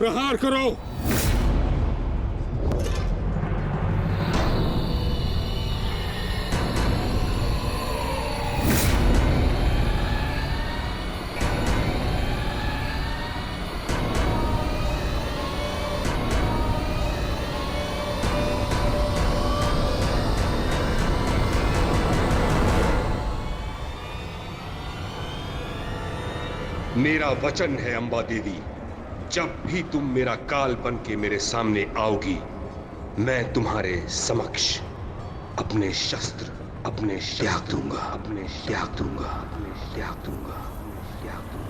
प्रहार करो। मेरा वचन है अंबा देवी, जब भी तुम मेरा काल बन के मेरे सामने आओगी, मैं तुम्हारे समक्ष अपने शस्त्र त्याग दूंगा, अपने त्याग दूंगा, अपने त्याग दूंगा, अपने त्याग दूंगा।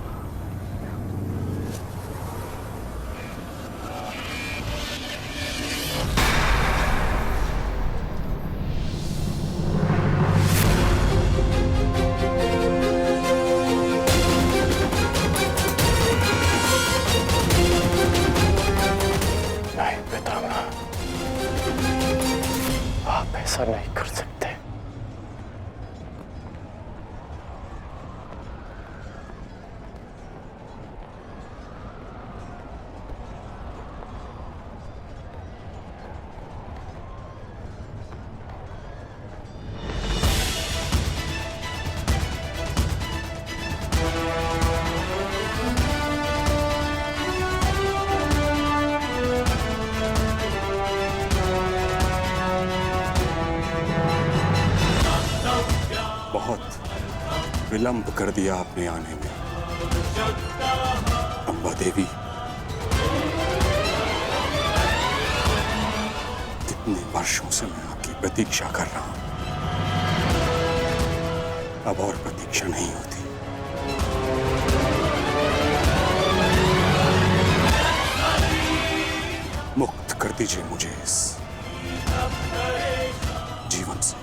नहीं पितामह, आप ऐसा नहीं कर सकते। बहुत विलंब कर दिया आपने आने में अंबा देवी। कितने वर्षों से मैं आपकी प्रतीक्षा कर रहा हूं, अब और प्रतीक्षा नहीं होती। मुक्त कर दीजिए मुझे इस जीवन से।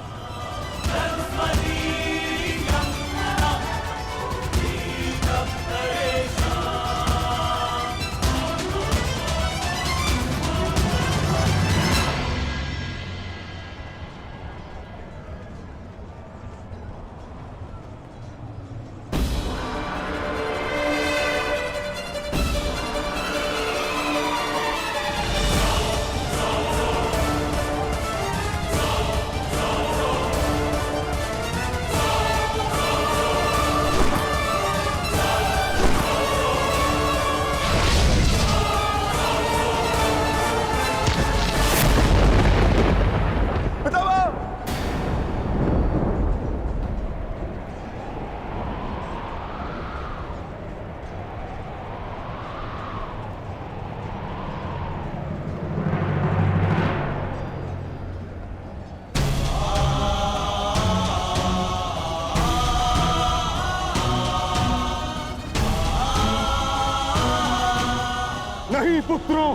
नहीं पुत्रों,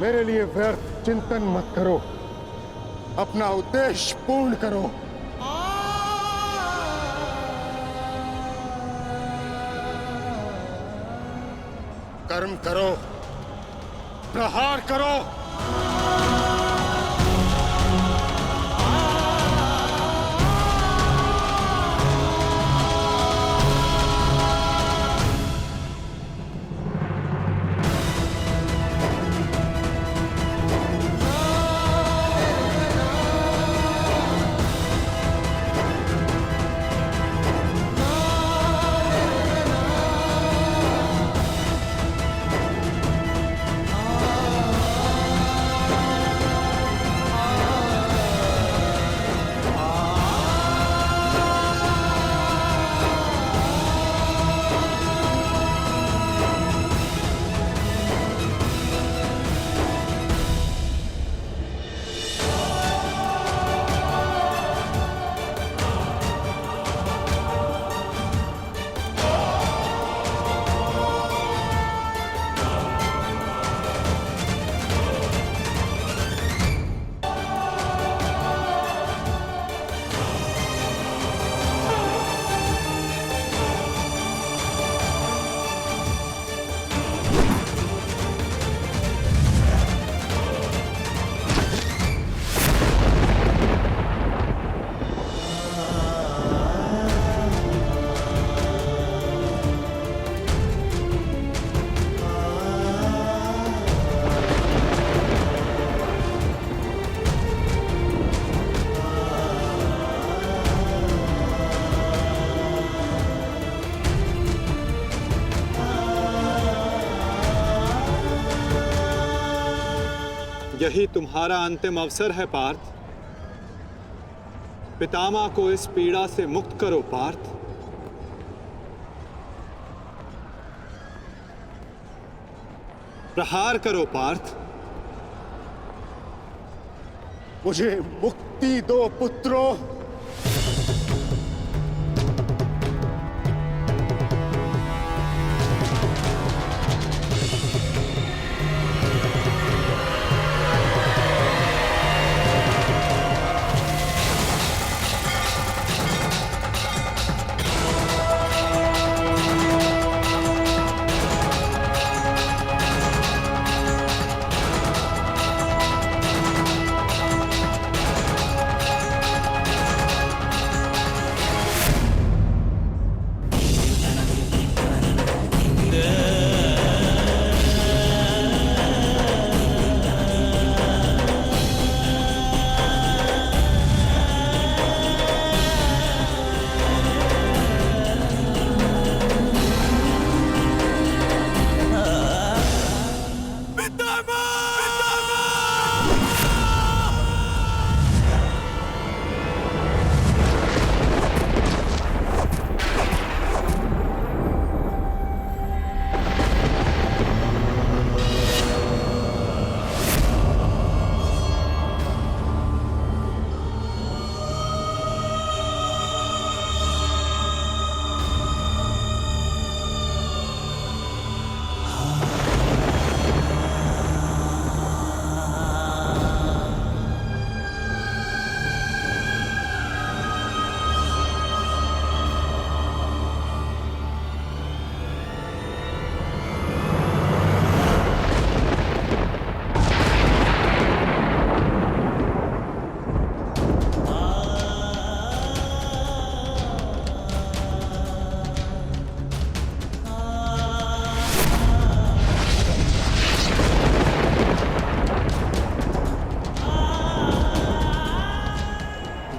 मेरे लिए व्यर्थ चिंतन मत करो, अपना उद्देश्य पूर्ण करो। कर्म करो, प्रहार करो। यही तुम्हारा अंतिम अवसर है पार्थ। पितामह को इस पीड़ा से मुक्त करो पार्थ। प्रहार करो पार्थ। मुझे मुक्ति दो पुत्रों।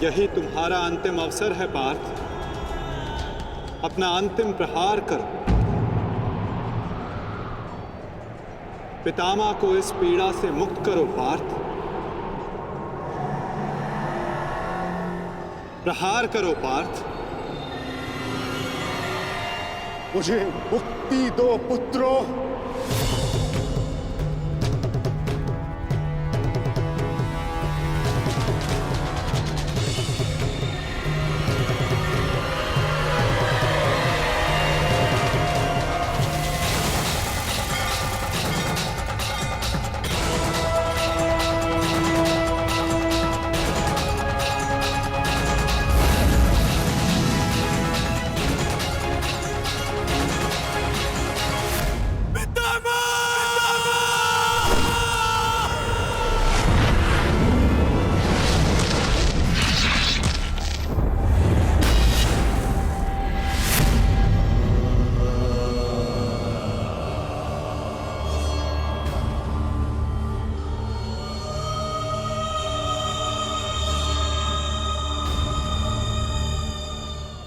यही तुम्हारा अंतिम अवसर है पार्थ। अपना अंतिम प्रहार करो। पितामह को इस पीड़ा से मुक्त करो पार्थ। प्रहार करो पार्थ। मुझे मुक्ति दो पुत्रों।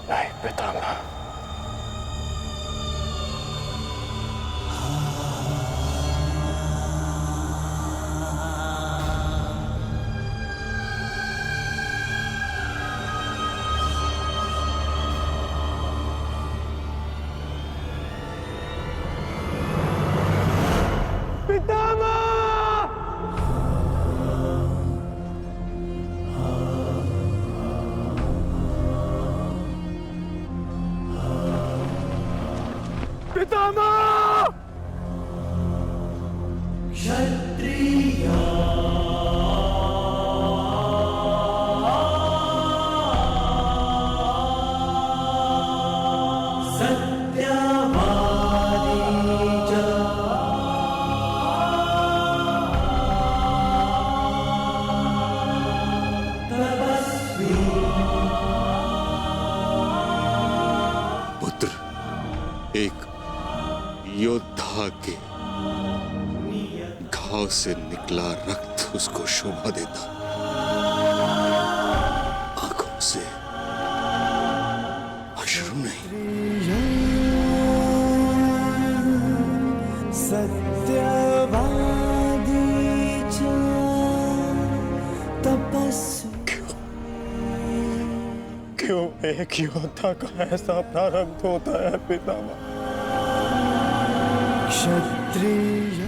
नहीं पितामह। पुत्र, एक योद्धा के घाव से निकला रक्त उसको शोभा देता, आंखों से अश्रु नहीं। सत्यवादी च एक योद्धा का ऐसा प्रारंभ होता है पितामह। क्षत्रिय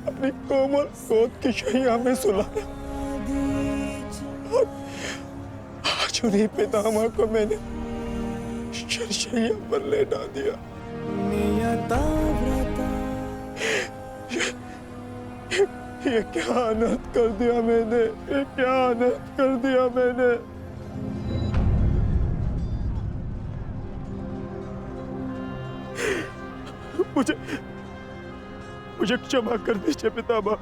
अपनी कोमल गोद की शैया में सुलाया। आज उन्हीं पितामह को मैंने शैया पर लेटा दिया। ये क्या अनर्थ कर दिया मैंने, ये क्या अनर्थ कर दिया मैंने। मुझे क्षमा कर दीजिए पितामह,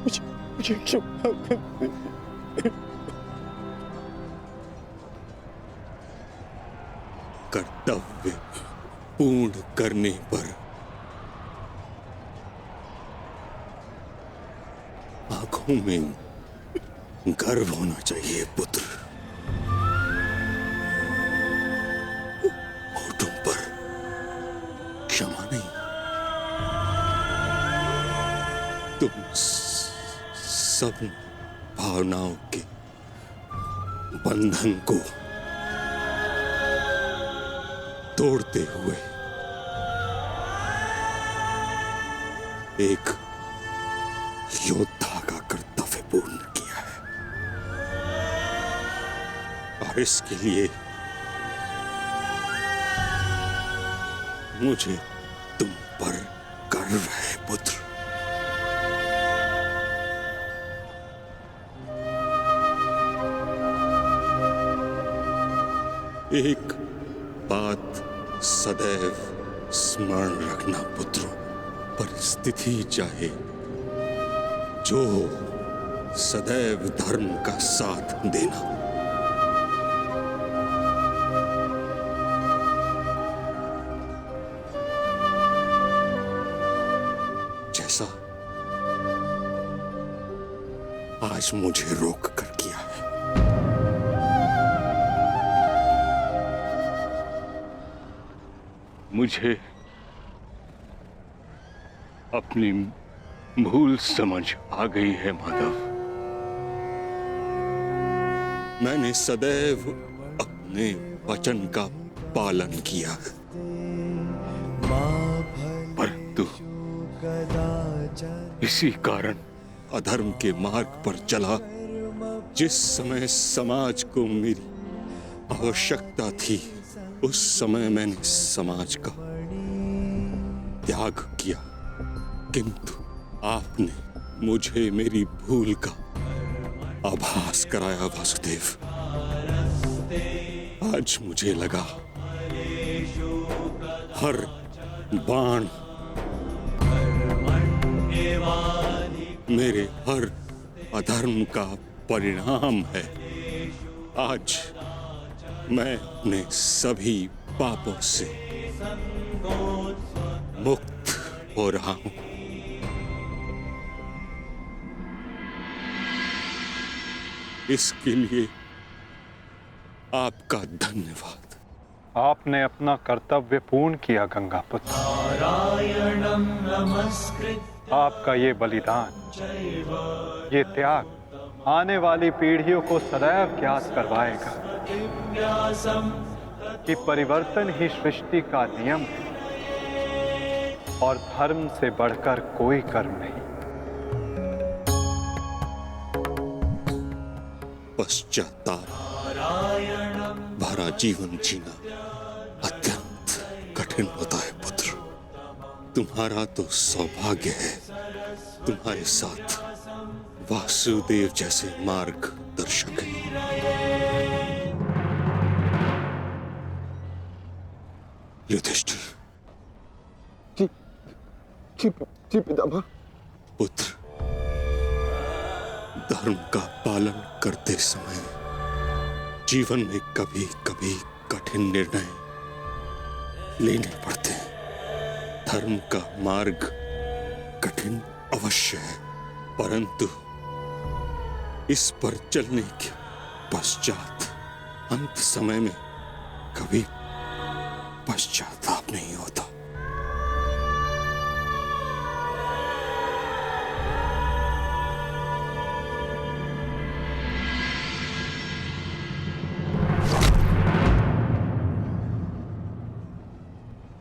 मुझे क्षमा कर दीजिए। कर्तव्य पूर्ण करने पर आंखों में गर्व होना चाहिए पुत्र, होठों पर क्षमा नहीं। तुम सब भावनाओं के बंधन को तोड़ते हुए एक योद्धा का कर्तव्य पूर्ण किया है, और इसके लिए मुझे तुम पर गर्व है पुत्र। एक बात सदैव स्मरण रखना पुत्रों, परिस्थिति चाहे जो सदैव धर्म का साथ देना। जैसा आज मुझे रोक कर किया है। मुझे अपनी भूल समझ आ गई है माधव। मैंने सदैव अपने वचन का पालन किया है, परंतु इसी कारण अधर्म के मार्ग पर चला। जिस समय समाज को मेरी आवश्यकता थी, उस समय मैंने समाज का त्याग किया, किंतु आपने मुझे मेरी भूल का आभास कराया वासुदेव। आज मुझे लगा हर बाण मेरे हर अधर्म का परिणाम है। आज मैं अपने सभी पापों से मुक्त हो रहा हूं। इसके लिए आपका धन्यवाद। आपने अपना कर्तव्य पूर्ण किया गंगापुत्र। आपका ये बलिदान, ये त्याग आने वाली पीढ़ियों को सदैव ज्ञात करवाएगा कि परिवर्तन ही सृष्टि का नियम है और धर्म से बढ़कर कोई कर्म नहीं। पश्चाताप भरा जीवन जीना अत्यंत कठिन होता है पुत्र। तुम्हारा तो सौभाग्य है, तुम्हारे साथ वासुदेव जैसे मार्गदर्शक हैं। युधिष्ठिर। जी पितामह। पुत्र, धर्म का पालन करते समय जीवन में कभी कभी कठिन निर्णय लेने पड़ते हैं। धर्म का मार्ग कठिन अवश्य है, परंतु इस पर चलने के पश्चात अंत समय में कभी पश्चाताप नहीं होता।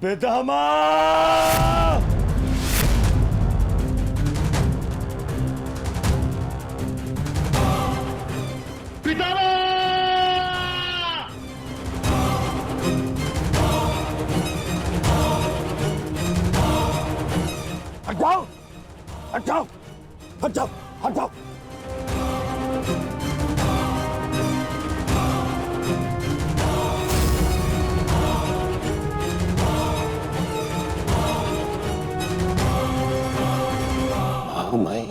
पितामह! हट जाओ! हट जाओ! हट जाओ! हट जाओ! मैं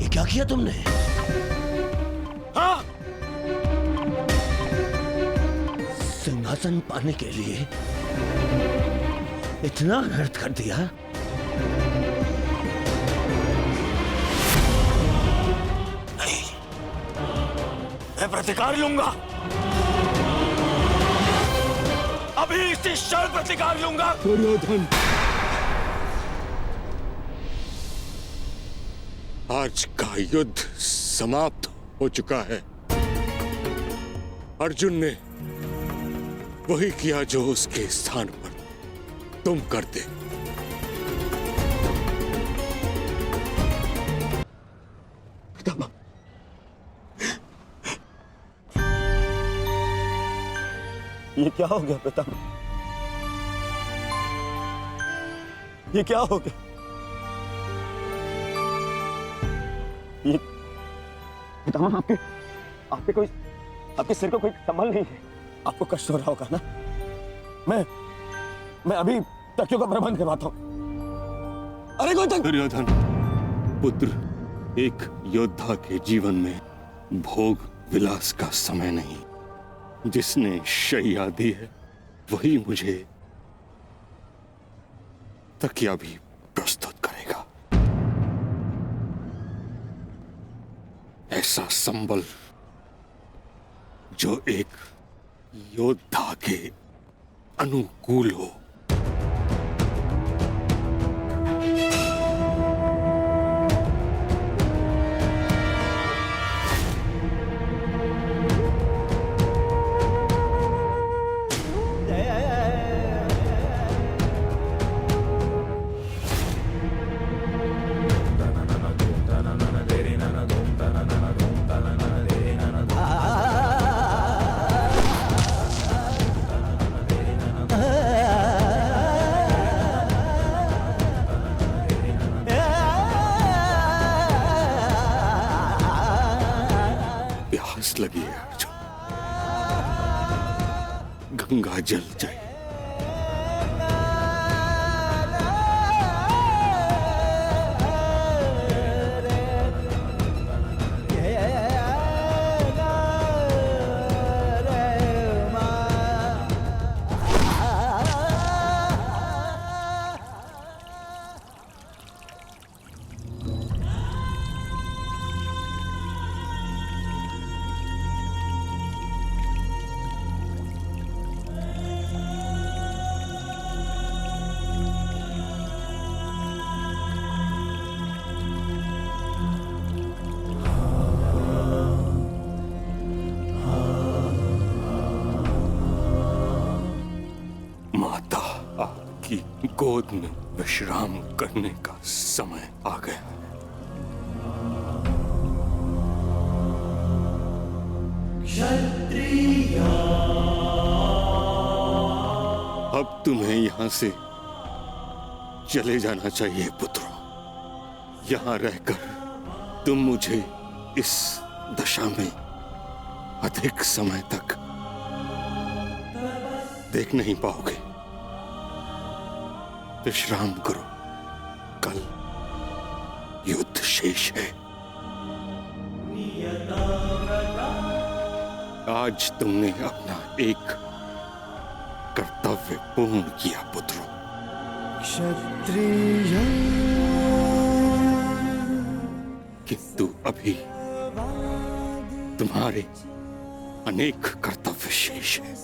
ये क्या किया तुमने? हाँ? सिंहासन पाने के लिए इतना अनर्थ कर दिया? नहीं, मैं प्रतिकार लूंगा। अभी इसी क्षण प्रतिकार लूंगा। दुर्योधन, आज का युद्ध समाप्त हो चुका है। अर्जुन ने वही किया जो उसके स्थान पर तुम करते। पितामह, ये क्या हो गया पितामह? ये क्या हो गया? ये पितामह, आपके सिर को कोई संभल नहीं है। आपको कष्ट हो रहा होगा ना? मैं अभी तकियों का प्रबंध करवाता हूं। अरे कोई तक... दुर्योधन पुत्र, एक योद्धा के जीवन में भोग विलास का समय नहीं। जिसने शैया दी है वही मुझे तकिया भी प्रस्तुत करेगा। ऐसा संबल जो एक योद्धा के अनुकूल हो। लगी है अर्जुन, गंगा जल जाए। गोद में विश्राम करने का समय आ गया है। अब तुम्हें यहां से चले जाना चाहिए पुत्रों। यहां रहकर तुम मुझे इस दशा में अधिक समय तक देख नहीं पाओगे। विश्राम करो, कल युद्ध शेष है। आज तुमने अपना एक कर्तव्य पूर्ण किया पुत्रों। क्षत्रिय, किंतु अभी तुम्हारे अनेक कर्तव्य शेष हैं।